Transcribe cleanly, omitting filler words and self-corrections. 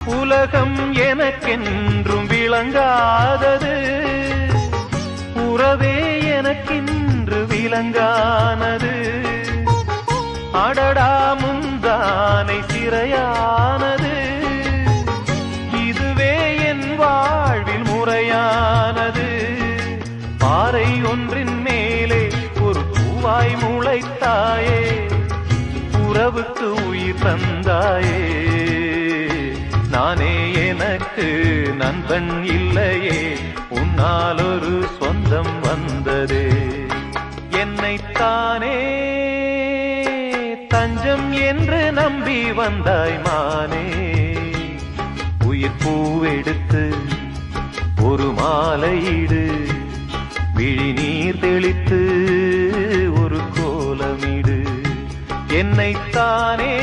உலகம் எனக்கென்றும் விளங்காதது, உறவே எனக்கென்று விளங்கானது. அடடா முந்தானை சிறையானது, இதுவே என் வாழ்வில் முறையானது. பாறை ஒன்றின் மேலே ஒரு பூவாய் முளைத்தாயே, உறவுக்கு உயிர் தந்தாயே. நானே எனக்கு நண்பன் இல்லையே, உன்னால் ஒரு சொந்தம் வந்ததே. என்னைத்தானே தஞ்சம் என்று நம்பி வந்தாய் மானே. உயிர் பூவெடுத்து ஒரு மாலையிடு, விழி நீர் தெளித்து ஒரு கோலமிடு. என்னைத்தானே